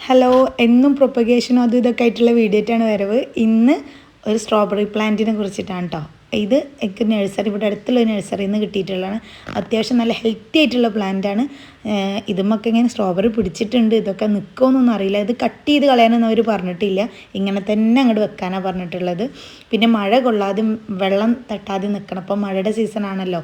Hello, എന്നും പ്രൊപ്പഗേഷനും അതും ഇതൊക്കെ ആയിട്ടുള്ള വീഡിയോ ആയിട്ടാണ് വരവ്. ഇന്ന് ഒരു സ്ട്രോബെറി പ്ലാന്റിനെ കുറിച്ചിട്ടാണ് കേട്ടോ. ഇത് എനിക്ക് നഴ്സറി, ഇവിടെ അടുത്തുള്ള നഴ്സറിയിൽ നിന്ന് കിട്ടിയിട്ടുള്ളതാണ്. അത്യാവശ്യം നല്ല ഹെൽത്തി ആയിട്ടുള്ള പ്ലാന്റാണ്. ഇതുമൊക്കെ ഇങ്ങനെ സ്ട്രോബെറി പിടിച്ചിട്ടുണ്ട്. ഇതൊക്കെ നിൽക്കുമെന്നൊന്നും അറിയില്ല. ഇത് കട്ട് ചെയ്ത് കളയാനൊന്നും അവർ പറഞ്ഞിട്ടില്ല. ഇങ്ങനെ തന്നെ അങ്ങോട്ട് വെക്കാനാണ് പറഞ്ഞിട്ടുള്ളത്. പിന്നെ മഴ കൊള്ളാതെ വെള്ളം തട്ടാതെ നിൽക്കണം. അപ്പം മഴയുടെ സീസൺ ആണല്ലോ,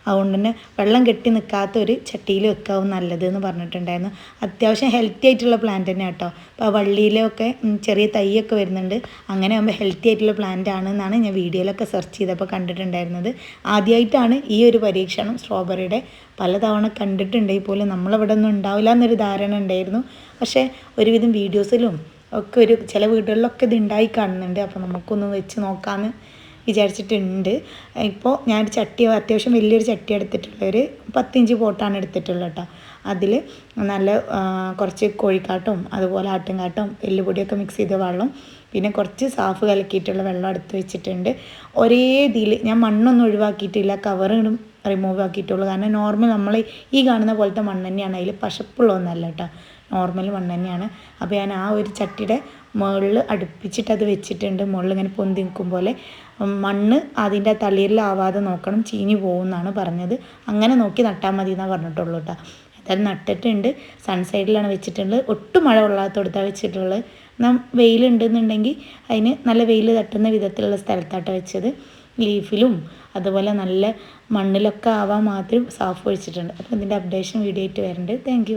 അതുകൊണ്ട് തന്നെ വെള്ളം കെട്ടി നിൽക്കാത്ത ഒരു ചട്ടിയിൽ വെക്കാവും നല്ലതെന്ന് പറഞ്ഞിട്ടുണ്ടായിരുന്നു. അത്യാവശ്യം ഹെൽത്തി ആയിട്ടുള്ള പ്ലാന്റ് തന്നെ കേട്ടോ. അപ്പോൾ വള്ളിയിലൊക്കെ ചെറിയ തൈയൊക്കെ വരുന്നുണ്ട്. അങ്ങനെ ആകുമ്പോൾ ഹെൽത്തി ആയിട്ടുള്ള പ്ലാന്റ് ആണെന്നാണ് ഞാൻ വീഡിയോയിലൊക്കെ സെർച്ച് ചെയ്തപ്പോൾ കണ്ടിട്ടുണ്ടായിരുന്നത്. ആദ്യമായിട്ടാണ് ഈ ഒരു പരീക്ഷണം സ്ട്രോബെറിയുടെ. പലതവണ കണ്ടിട്ടുണ്ടെങ്കിൽ പോലും നമ്മളിവിടെ ഒന്നും ഉണ്ടാവില്ല എന്നൊരു ധാരണ ഉണ്ടായിരുന്നു. പക്ഷേ ഒരുവിധം വീഡിയോസിലും ഒക്കെ ചില വീടുകളിലൊക്കെ ഇത് ഉണ്ടായി കാണുന്നുണ്ട്. അപ്പോൾ നമുക്കൊന്ന് വെച്ച് നോക്കാമെന്ന് വിചാരിച്ചിട്ടുണ്ട്. ഇപ്പോൾ ഞാനൊരു ചട്ടി, അത്യാവശ്യം വലിയൊരു ചട്ടി എടുത്തിട്ടുള്ള ഒരു 10 ഇഞ്ച് പോട്ടാണ് എടുത്തിട്ടുള്ളത് കേട്ടോ. അതിൽ നല്ല കുറച്ച് കോഴിക്കാട്ടും അതുപോലെ ആട്ടുംകാട്ടും എല്ലുപൊടിയൊക്കെ മിക്സ് ചെയ്ത വെള്ളം, പിന്നെ കുറച്ച് സാഫ് കലക്കിയിട്ടുള്ള വെള്ളം എടുത്ത് വെച്ചിട്ടുണ്ട്. ഒരേ ഇതിൽ ഞാൻ മണ്ണൊന്നും ഒഴിവാക്കിയിട്ടില്ല, കവറും റിമൂവ് ആക്കിയിട്ടുള്ളൂ. കാരണം നോർമൽ നമ്മൾ ഈ കാണുന്ന പോലത്തെ മണ്ണ് തന്നെയാണ്, അതിൽ പശപ്പുള്ളതൊന്നല്ല കേട്ടോ, നോർമൽ മണ്ണ് തന്നെയാണ്. അപ്പോൾ ഞാൻ ആ ഒരു ചട്ടിയുടെ മുകളിൽ അടുപ്പിച്ചിട്ട് അത് വെച്ചിട്ടുണ്ട്. മുകളിൽ ഇങ്ങനെ പൊന്തി നിൽക്കും പോലെ. മണ്ണ് അതിൻ്റെ തളിരിലാവാതെ നോക്കണം, ചീഞ്ഞ് പോകുമെന്നാണ് പറഞ്ഞത്. അങ്ങനെ നോക്കി നട്ടാൽ മതി എന്നാണ് പറഞ്ഞിട്ടുള്ളൂ കേട്ടോ. അത് നട്ടിട്ടുണ്ട്. സൺസൈഡിലാണ് വെച്ചിട്ടുള്ളത്. ഒട്ടും മഴ കൊള്ളാത്തടുത്താണ് വെച്ചിട്ടുള്ളത്. വെയിലുണ്ടെന്നുണ്ടെങ്കിൽ അതിന് നല്ല വെയിൽ തട്ടുന്ന വിധത്തിലുള്ള സ്ഥലത്താട്ടോ വെച്ചത്. ലീഫിലും അതുപോലെ നല്ല മണ്ണിലൊക്കെ ആവാൻ മാത്രം സാഫ് ഒഴിച്ചിട്ടുണ്ട്. അപ്പോൾ ഇതിൻ്റെ അപ്ഡേഷൻ വീഡിയോ ആയിട്ട് വരുന്നുണ്ട്. താങ്ക്